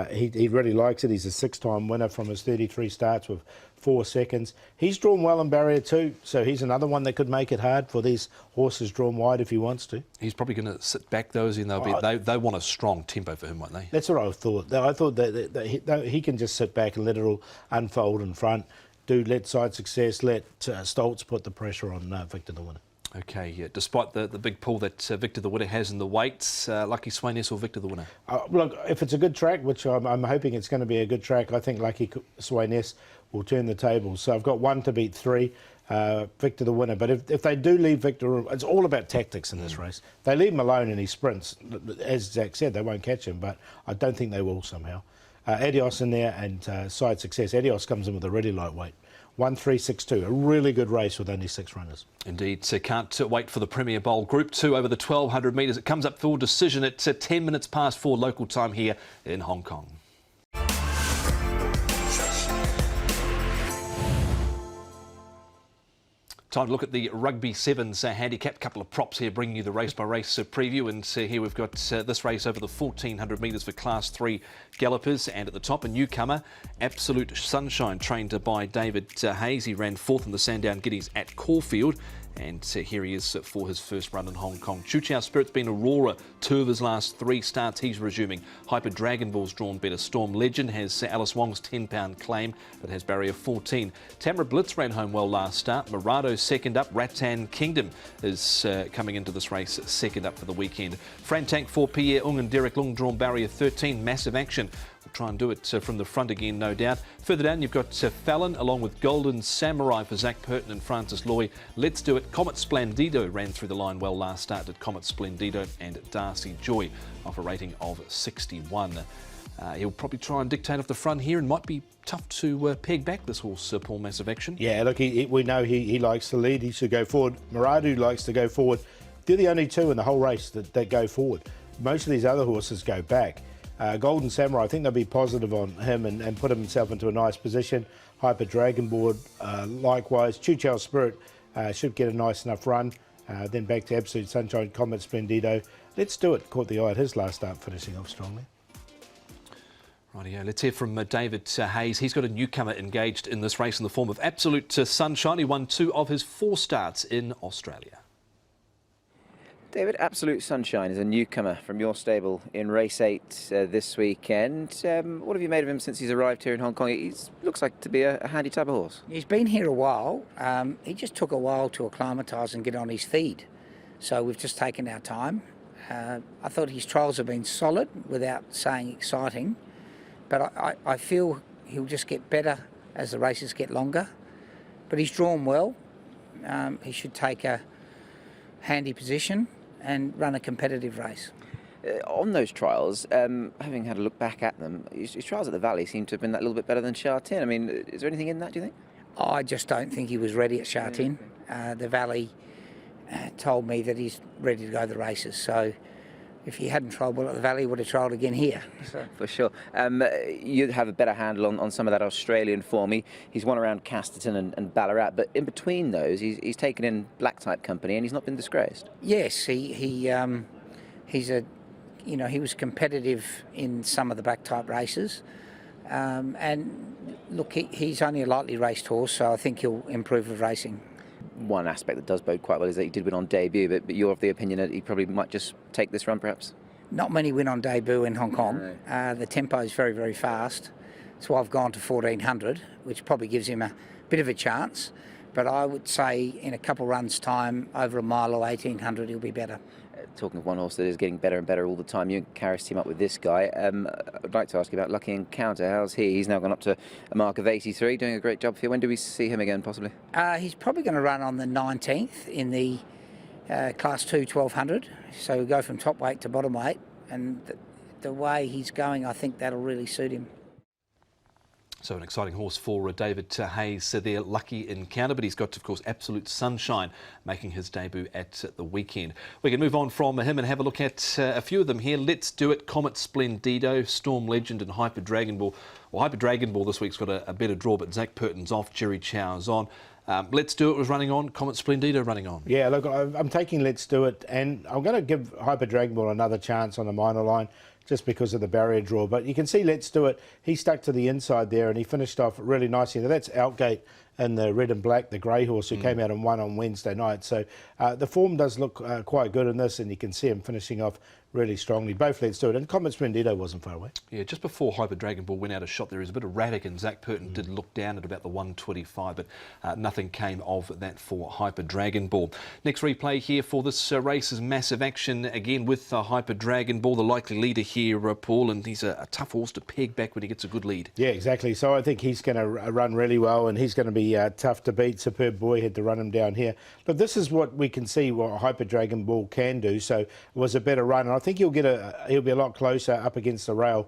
He really likes it. He's a 6-time winner from his 33 starts with 4 seconds. He's drawn well in barrier 2, so he's another one that could make it hard for these horses drawn wide if he wants to. He's probably going to sit back those in. They want a strong tempo for him, won't they? That's what I thought. I thought that he can just sit back and let it all unfold in front. Let Sight Success, let Stoltz put the pressure on Victor the Winner. Okay, despite the big pull that Victor the Winner has in the weights, Lucky Sweynesse or Victor the Winner? Look, if it's a good track, which I'm hoping it's going to be a good track, I think Lucky Sweynesse will turn the tables. So I've got 1 to beat 3. Victor the winner. But if they do leave Victor, it's all about tactics in this race. They leave him alone and he sprints. As Zach said, they won't catch him, but I don't think they will somehow. Adios in there and Side Success. Adios comes in with a really lightweight. 1-3-6-2, a really good race with only 6 runners. Indeed, so can't wait for the Premier Bowl. Group 2 over the 1,200 metres. It comes up for decision at 10 minutes past 4 local time here in Hong Kong. Time to look at the Rugby Sevens handicap. Couple of props here bringing you the race-by-race preview. And here we've got this race over the 1,400 metres for Class 3 gallopers. And at the top, a newcomer, Absolute Sunshine, trained by David Hayes. He ran 4th in the Sandown Guineas at Caulfield. And here he is for his first run in Hong Kong. Choo Chow Spirit's been Aurora 2 of his last 3 starts. He's resuming. Hyper Dragon Ball's drawn better. Storm Legend has Alice Wong's £10 claim, but has barrier 14. Tamara Blitz ran home well last start. Murado second up. Rattan Kingdom is coming into this race second up for the weekend. Fran Tank for Pierre Ung and Derek Lung drawn barrier 13. Massive action. We'll try and do it from the front again, no doubt. Further down, you've got Fallon along with Golden Samurai for Zach Purton and Francis Loy. Let's Do It. Comet Splendido ran through the line well last start. Did Comet Splendido and Darcy Joy off a rating of 61. He'll probably try and dictate off the front here and might be tough to peg back this horse, Paul. Massive Action. Yeah, look, we know he likes to lead. He should go forward. Murado likes to go forward. They're the only 2 in the whole race that go forward. Most of these other horses go back. Golden Samurai, I think they'll be positive on him and put himself into a nice position. Hyper Dragon Board, likewise. Choo Chow Spirit should get a nice enough run. Then back to Absolute Sunshine, Comet Splendido. Let's Do It. Caught the eye at his last start, finishing off strongly. Rightio, let's hear from David Hayes. He's got a newcomer engaged in this race in the form of Absolute Sunshine. He won 2 of his 4 starts in Australia. David, Absolute Sunshine is a newcomer from your stable in race 8 this weekend. What have you made of him since he's arrived here in Hong Kong? He looks like to be a handy type of horse. He's been here a while. He just took a while to acclimatise and get on his feed. So we've just taken our time. I thought his trials have been solid, without saying exciting. But I feel he'll just get better as the races get longer. But he's drawn well. He should take a handy position and run a competitive race. On those trials, having had a look back at them, his trials at the Valley seem to have been that little bit better than Sha Tin. I mean, is there anything in that, do you think? I just don't think he was ready at Sha Tin. The Valley told me that he's ready to go the races, so if he hadn't trialled well at the Valley, he would have trialled again here. So. For sure. You have a better handle on some of that Australian form. He's won around Casterton and Ballarat, but in between those, he's taken in black type company and he's not been disgraced. Yes, he was competitive in some of the black type races, and look, he's only a lightly raced horse, so I think he'll improve with racing. One aspect that does bode quite well is that he did win on debut, but you're of the opinion that he probably might just take this run, perhaps? Not many win on debut in Hong Kong. No. The tempo is very, very fast. So I've gone to 1,400, which probably gives him a bit of a chance. But I would say in a couple runs' time, over a mile or 1,800, he'll be better. Talking of one horse that is getting better and better all the time, you and Karras team up with this guy. I'd like to ask you about Lucky Encounter. How's he? He's now gone up to a mark of 83, doing a great job for you. When do we see him again, possibly? He's probably going to run on the 19th in the Class 2 1,200. So we'll go from top weight to bottom weight. And the way he's going, I think that'll really suit him. So an exciting horse for David Hayes there, Lucky Encounter, but he's got, of course, Absolute Sunshine making his debut at the weekend. We can move on from him and have a look at a few of them here. Let's Do It, Comet Splendido, Storm Legend and Hyper Dragon Ball. Well, Hyper Dragon Ball this week's got a better draw, but Zach Purton's off, Jerry Chow's on. Let's Do It was running on, Comet Splendido running on. Yeah, look, I'm taking Let's Do It, and I'm going to give Hyper Dragon Ball another chance on the minor line, just because of the barrier draw. But you can see Let's Do It, he stuck to the inside there and he finished off really nicely. Now that's Outgate and the red and black, the grey horse who came out and won on Wednesday night. So the form does look quite good in this, and you can see him finishing off really strongly. Both leads to it, and Comet Splendido wasn't far away. Yeah, just before Hyper Dragon Ball went out a shot, there was a bit of radic, and Zach Purton did look down at about the 125, but nothing came of that for Hyper Dragon Ball. Next replay here for this race is Massive Action, again with Hyper Dragon Ball, the likely leader here, Paul, and he's a tough horse to peg back when he gets a good lead. Yeah, exactly. So I think he's going to run really well, and he's going to be tough to beat. Superb Boy had to run him down here. But this is what we can see what Hyper Dragon Ball can do. So it was a better run, and I think he'll be a lot closer up against the rail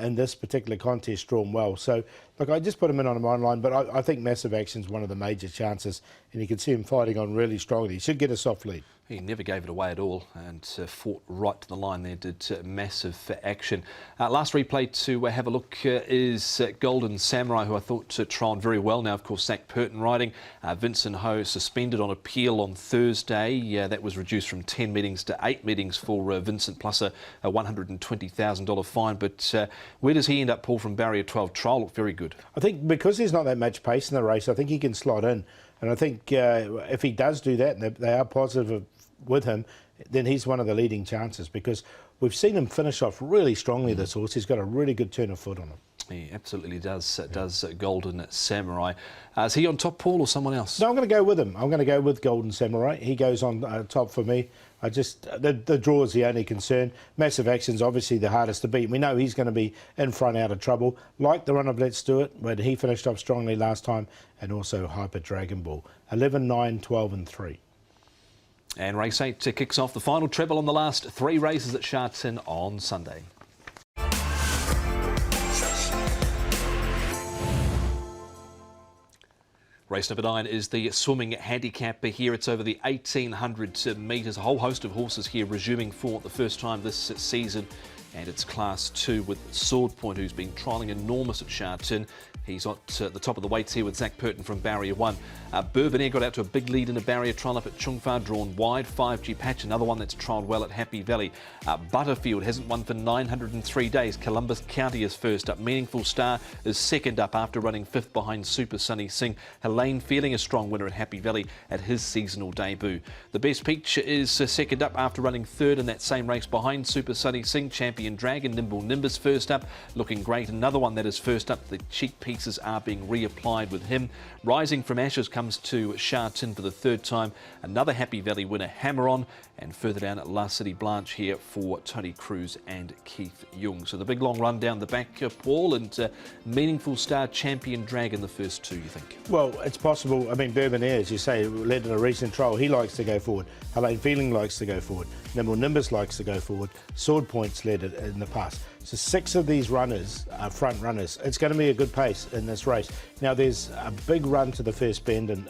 in this particular contest, drawn well. So look, I just put him in on a money line, but I think Massive Action's one of the major chances, and you can see him fighting on really strongly. He should get a soft lead. He never gave it away at all, and fought right to the line there, did Massive Action. Last replay to have a look is Golden Samurai, who I thought trialled very well. Now, of course, Zach Purton riding. Vincent Ho suspended on appeal on Thursday. That was reduced from 10 meetings to 8 meetings for Vincent, plus a $120,000 fine. But where does he end up, Paul, from barrier 12? Trial looked very good. I think because there's not that much pace in the race, I think he can slot in. And I think if he does do that, and they are positive with him, then he's one of the leading chances, because we've seen him finish off really strongly, this horse. He's got a really good turn of foot on him. He absolutely does, Golden Samurai. Is he on top, Paul, or someone else? No, I'm going to go with him. I'm going to go with Golden Samurai. He goes on top for me. The draw is the only concern. Massive Action's obviously the hardest to beat. We know he's going to be in front out of trouble. Like the run of Let's Do It, but he finished off strongly last time, and also Hyper Dragon Ball. 11, 9, 12 and 3. And race 8 kicks off the final treble on the last 3 races at Sha Tin on Sunday. Race number 9 is the swimming handicap here. It's over the 1,800 metres. A whole host of horses here resuming for the first time this season. And it's Class 2 with Sword Point, who's been trialling enormous at Sha Tin. He's at the top of the weights here with Zach Purton from barrier 1. Bourbon Air got out to a big lead in a barrier trial up at Chung Fa, drawn wide. 5G Patch, another one that's trialled well at Happy Valley. Butterfield hasn't won for 903 days. Columbus County is first up. Meaningful Star is second up after running 5th behind Super Sunny Singh. Helene Feeling a strong winner at Happy Valley at his seasonal debut. The Best Peach is second up after running 3rd in that same race behind Super Sunny Singh. Champion Dragon, Nimble Nimbus first up, looking great. Another one that is first up. The cheek pieces are being reapplied with him. Rising from Ashes comes to Sha Tin for the 3rd time. Another Happy Valley winner, Hammer On, and further down at La City Blanche here for Tony Cruz and Keith Young. So the big long run down the back, Paul, and Meaningful Star, Champion Dragon, the first 2, you think? Well, it's possible. I mean, Bourbon Air, as you say, led in a recent trial. He likes to go forward. Helene Feeling likes to go forward. Nimble Nimbus likes to go forward. Sword Point's led it in the past. So 6 of these runners are front runners. It's going to be a good pace in this race. Now, there's a big run to the first bend and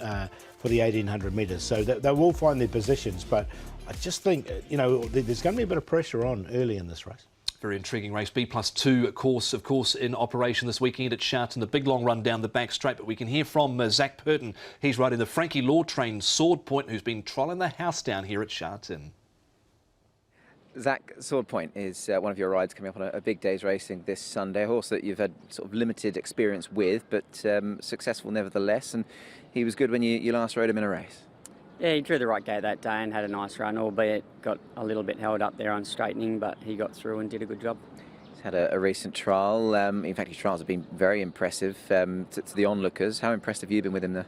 for the 1,800 metres. So they will find their positions, but I just think, there's going to be a bit of pressure on early in this race. Very intriguing race. B+2 course, of course, in operation this weekend at Sha Tin. The big long run down the back straight, but we can hear from Zach Purton. He's riding the Frankie Law trained Sword Point, who's been trialling the house down here at Sha Tin. Zach, Sword Point is one of your rides coming up on a big day's racing this Sunday. A horse that you've had sort of limited experience with, but successful nevertheless. And he was good when you last rode him in a race. Yeah, he drew the right gate that day and had a nice run, albeit got a little bit held up there on straightening, but he got through and did a good job. He's had a recent trial. In fact, his trials have been very impressive to the onlookers. How impressed have you been with him there?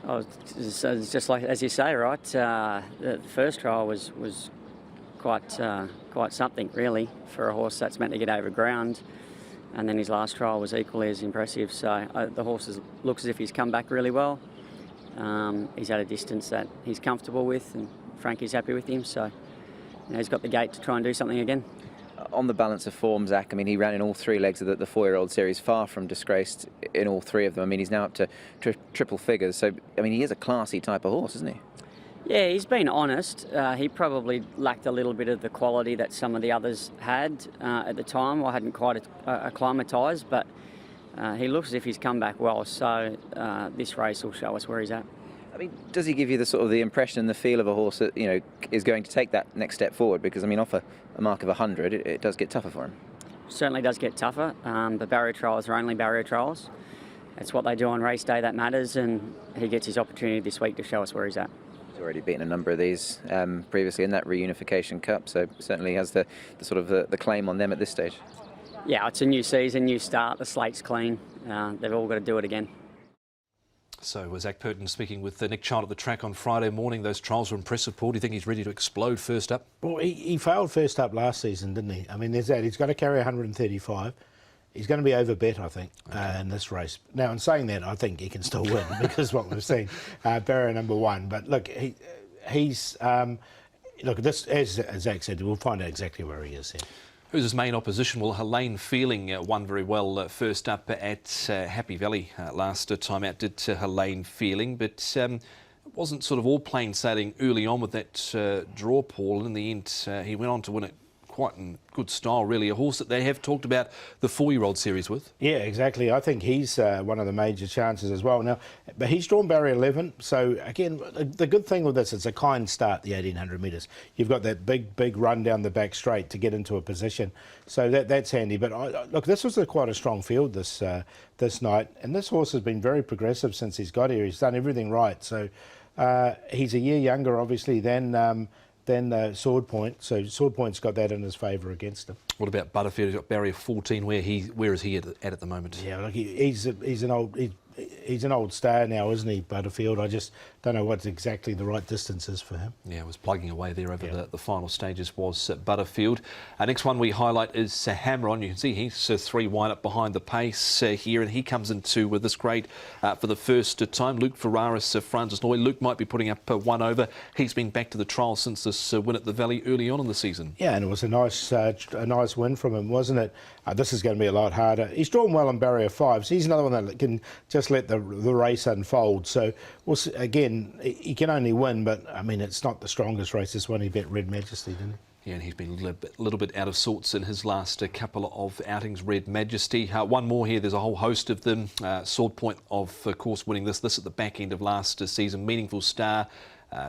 Oh, it's just like, as you say, right? The first trial was quite something, really, for a horse that's meant to get over ground. And then his last trial was equally as impressive. So the horse looks as if he's come back really well. He's at a distance that he's comfortable with, and Frankie's happy with him. So he's got the gate to try and do something again. On the balance of form, Zach, I mean, he ran in all 3 legs of the 4-year-old series, far from disgraced in all 3 of them. I mean, he's now up to triple figures. So, I mean, he is a classy type of horse, isn't he? Yeah, he's been honest. He probably lacked a little bit of the quality that some of the others had at the time. I hadn't quite acclimatised, but he looks as if he's come back well. So this race will show us where he's at. I mean, does he give you the impression and the feel of a horse that is going to take that next step forward? Because I mean, off a mark of 100, it does get tougher for him. Certainly does get tougher. The barrier trials are only barrier trials. it's what they do on race day that matters, and he gets his opportunity this week to show us where he's at. He's already beaten a number of these previously in that Reunification Cup, so certainly has the sort of the claim on them at this stage. Yeah, it's a new season, new start, the slate's clean. They've all got to do it again. So Zach Purton speaking with Nick Child at the track on Friday morning. Those trials were impressive, Paul. Do you think he's ready to explode first up? Well, he failed first up last season, didn't he? I mean, there's that. He's got to carry 135. He's going to be overbet, I think, in this race. Now, in saying that, I think he can still win because what we've seen, barrier number 1. But look, he's look, this, as Zach said, we'll find out exactly where he is here. Who's his main opposition? Well, Helene Feeling won very well first up at Happy Valley last time out, did Helene Feeling, but it wasn't sort of all plain sailing early on with that draw, Paul. In the end, he went on to win it quite in good style, really. A horse that they have talked about the 4-year-old series with. Yeah, exactly. I think he's one of the major chances as well. Now, but he's drawn barrier 11. So, again, the good thing with this, it's a kind start, the 1800 metres. You've got that big run down the back straight to get into a position. So that's handy. But, look, this was quite a strong field this night. And this horse has been very progressive since he's got here. He's done everything right. So he's a year younger, obviously, than Sword Point, so Sword Point's got that in his favour against him. What about Butterfield? He's got barrier 14. Where is he at the moment? Yeah, look, he's an old star now, isn't he, Butterfield? I just don't know what exactly the right distance is for him. Yeah, it was plugging away there over the final stages was Butterfield. Next one we highlight is Hammer On. You can see he's 3 wide up behind the pace here, and he comes into with this grade for the first time. Luke Ferraris, Francis Noy. Luke might be putting up 1 over. He's been back to the trial since this win at the Valley early on in the season. Yeah, and it was a nice win from him, wasn't it? This is going to be a lot harder. He's drawn well on barrier 5, so he's another one that can just let the race unfold. So we'll see, again, he can only win, but I mean, it's not the strongest race. This one he bet Red Majesty, didn't he? Yeah, and he's been a little bit out of sorts in his last couple of outings, Red Majesty. One more here, there's a whole host of them. Sword Point, of course, winning this at the back end of last season. Meaningful Star,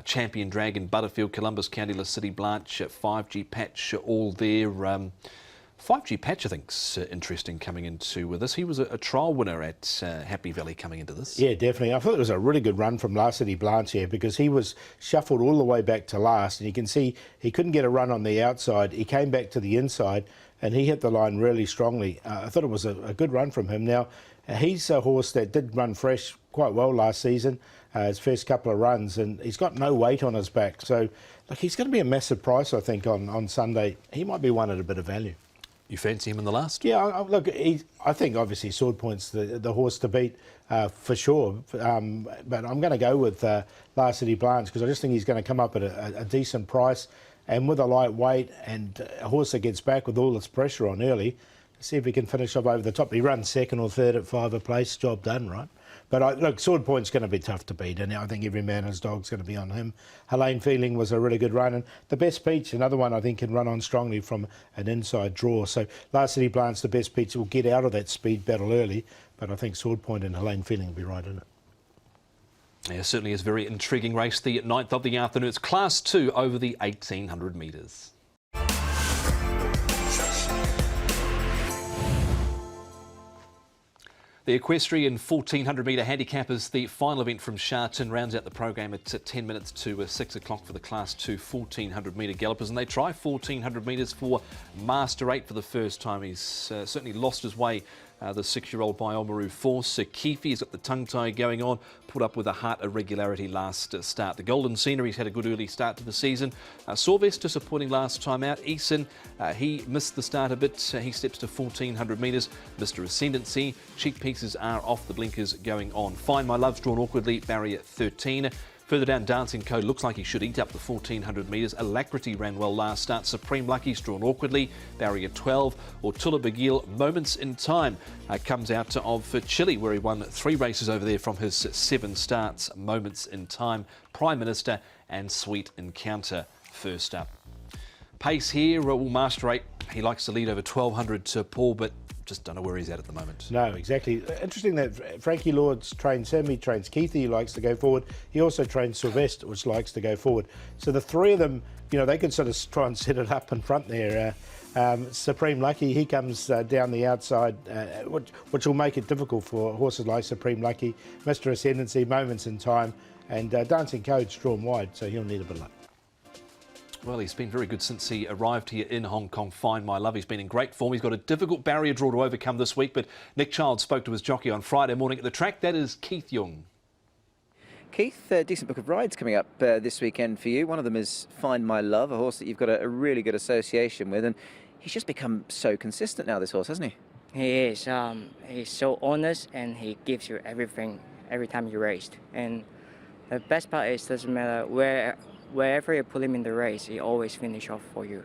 Champion Dragon, Butterfield, Columbus County, La City Blanche, 5G Patch, all there. 5G Patch, I think, is interesting coming into this. He was a trial winner at Happy Valley coming into this. Yeah, definitely. I thought it was a really good run from La City Blanche here because he was shuffled all the way back to last, and you can see he couldn't get a run on the outside. He came back to the inside, and he hit the line really strongly. I thought it was a good run from him. Now, he's a horse that did run fresh quite well last season, his first couple of runs, and he's got no weight on his back. So, look, he's going to be a massive price, I think, on Sunday. He might be one at a bit of value. You fancy him in the last? Yeah, look, I think obviously Sword Point's the horse to beat for sure. But I'm going to go with La City Blanche because I just think he's going to come up at a decent price and with a light weight and a horse that gets back with all its pressure on early. See if he can finish off over the top. He runs second or third at 5 a place, job done, right? But look, Sword Point's going to be tough to beat, and I think every man and his dog's going to be on him. Helene Feeling was a really good run, and the Best Peach, another one I think can run on strongly from an inside draw. So La City Blanche, the Best Peach, will get out of that speed battle early, but I think Sword Point and Helene Feeling will be right in it. Yeah, certainly is a very intriguing race, the 9th of the afternoon. It's Class 2 over the 1800 metres. The equestrian 1400 metre handicap is the final event from Sha Tin. Rounds out the program at 10 minutes to 6 o'clock for the Class 2 1400 metre gallopers. And they try 1400 metres for Master 8 for the first time. He's certainly lost his way, the 6-year-old by Oamaru Force. Keefe has got the tongue tie going on, put up with a heart irregularity last start. The Golden Scenery's had a good early start to the season. Sorvest disappointing last time out. Eason, he missed the start a bit. He steps to 1400 metres. Mr. Ascendancy, cheek pieces are off the blinkers going on. Find My Love's drawn awkwardly, barrier 13. Further down, Dancing Code looks like he should eat up the 1400 metres. Alacrity ran well last start. Supreme Lucky's drawn awkwardly, barrier 12. Or Tula Bagil, Moments in Time, comes out of Chile, where he won 3 races over there from his 7 starts. Moments in Time, Prime Minister and Sweet Encounter first up. Pace here, will Master 8. He likes to lead over 1200 to Paul, but just don't know where he's at the moment. No, exactly. Interesting that Frankie Lord's trains him, he trains Keith, he likes to go forward. He also trains Sylvester, which likes to go forward. So the three of them, you know, they could sort of try and set it up in front there. Supreme Lucky, he comes down the outside, which will make it difficult for horses like Supreme Lucky, Mr. Ascendancy, Moments in Time, and Dancing Code's drawn wide, so he'll need a bit of luck. Well, he's been very good since he arrived here in Hong Kong. Find My Love. He's been in great form. He's got a difficult barrier draw to overcome this week, but Nick Childs spoke to his jockey on Friday morning at the track. That is Keith Young. Keith, a decent book of rides coming up this weekend for you. One of them is Find My Love, a horse that you've got a really good association with, and he's just become so consistent now, this horse, hasn't he? He is. He's so honest, and he gives you everything every time you race. And the best part is, doesn't matter wherever you put him in the race, he always finish off for you.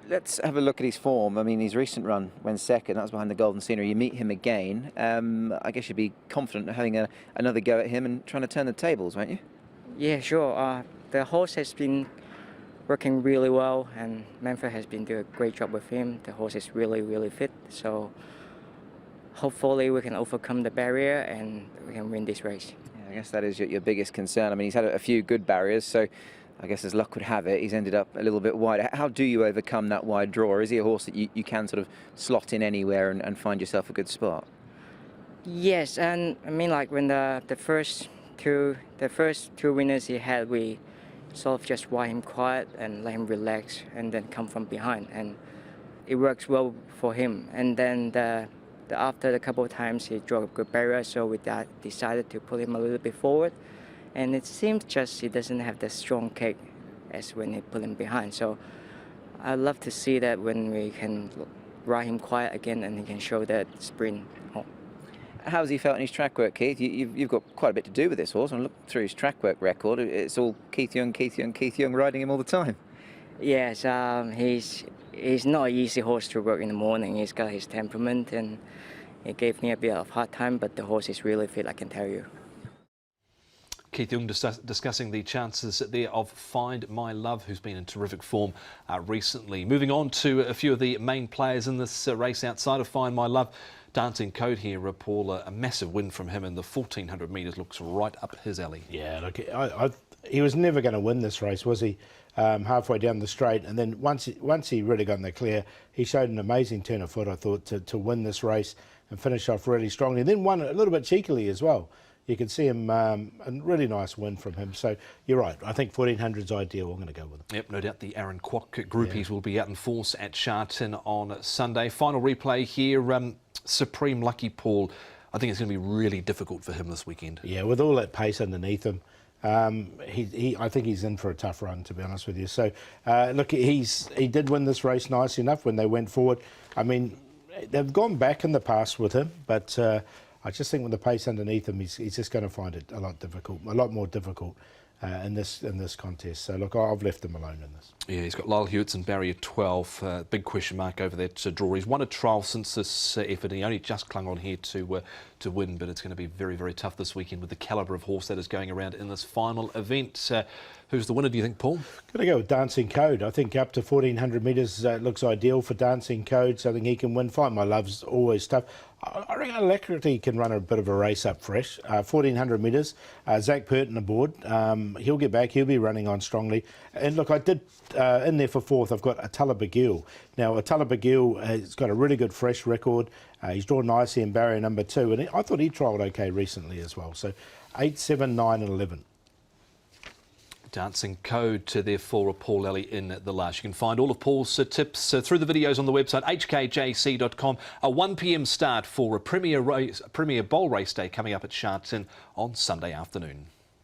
Let's have a look at his form. I mean, his recent run went second. That was behind the Golden Scenery. You meet him again. I guess you'd be confident of having another go at him and trying to turn the tables, won't you? Yeah, sure. The horse has been working really well, and Manfred has been doing a great job with him. The horse is really, really fit. So hopefully we can overcome the barrier and we can win this race. Yeah, I guess that is your biggest concern. I mean, he's had a few good barriers, so I guess as luck would have it, he's ended up a little bit wide. How do you overcome that wide draw? Is he a horse that you can sort of slot in anywhere and find yourself a good spot? Yes, and I mean, like when the first two winners he had, we sort of just wire him quiet and let him relax and then come from behind, and it works well for him. And then after a couple of times he drew a good barrier, so we decided to put him a little bit forward. And it seems just he doesn't have the strong kick as when he put him behind. So I love to see that when we can ride him quiet again and he can show that sprint home. How's he felt in his track work, Keith? You've got quite a bit to do with this horse. And look through his track work record, it's all Keith Young, Keith Young, Keith Young, riding him all the time. Yes, he's not an easy horse to work in the morning. He's got his temperament, and he gave me a bit of a hard time, but the horse is really fit, I can tell you. Keith Young discussing the chances there of Find My Love, who's been in terrific form recently. Moving on to a few of the main players in this race outside of Find My Love. Dancing Code here, Paul, a massive win from him in the 1400 metres, looks right up his alley. Yeah, look, he was never going to win this race, was he? Halfway down the straight, and then once he really got in the clear, he showed an amazing turn of foot, I thought, to win this race and finish off really strongly. And then won a little bit cheekily as well. You can see him, a really nice win from him. So you're right, I think 1400's ideal. I'm going to go with it. Yep, no doubt the Aaron Kwok groupies will be out in force at Sha Tin on Sunday. Final replay here, Supreme Lucky Paul. I think it's going to be really difficult for him this weekend. Yeah, with all that pace underneath him. I think he's in for a tough run, to be honest with you. So, look, he did win this race nicely enough when they went forward. I mean, they've gone back in the past with him, but I just think with the pace underneath him, he's just going to find it a lot more difficult in this contest. So, look, I've left him alone in this. Yeah, he's got Lyle Hewitt's in barrier 12. Big question mark over that draw. He's won a trial since this effort. He only just clung on here to win, but it's going to be very, very tough this weekend with the calibre of horse that is going around in this final event. Who's the winner, do you think, Paul? Going to go with Dancing Code. I think up to 1400 metres looks ideal for Dancing Code, so I think he can win. Find My Love's always tough. I reckon Alacrity can run a bit of a race up fresh. 1400 metres, Zach Purton aboard. He'll get back, he'll be running on strongly. And look, I did, in there for fourth, I've got Atala Bagil. Now, Atala Bagil has got a really good fresh record. He's drawn nicely in barrier number 2, and I thought he trialled okay recently as well. So 8, 7, 9 and 11. Dancing Code to their for Paul Lally in the last. You can find all of Paul's tips through the videos on the website hkjc.com. A 1 p.m. start for a Premier Bowl race day coming up at Sha Tin on Sunday afternoon.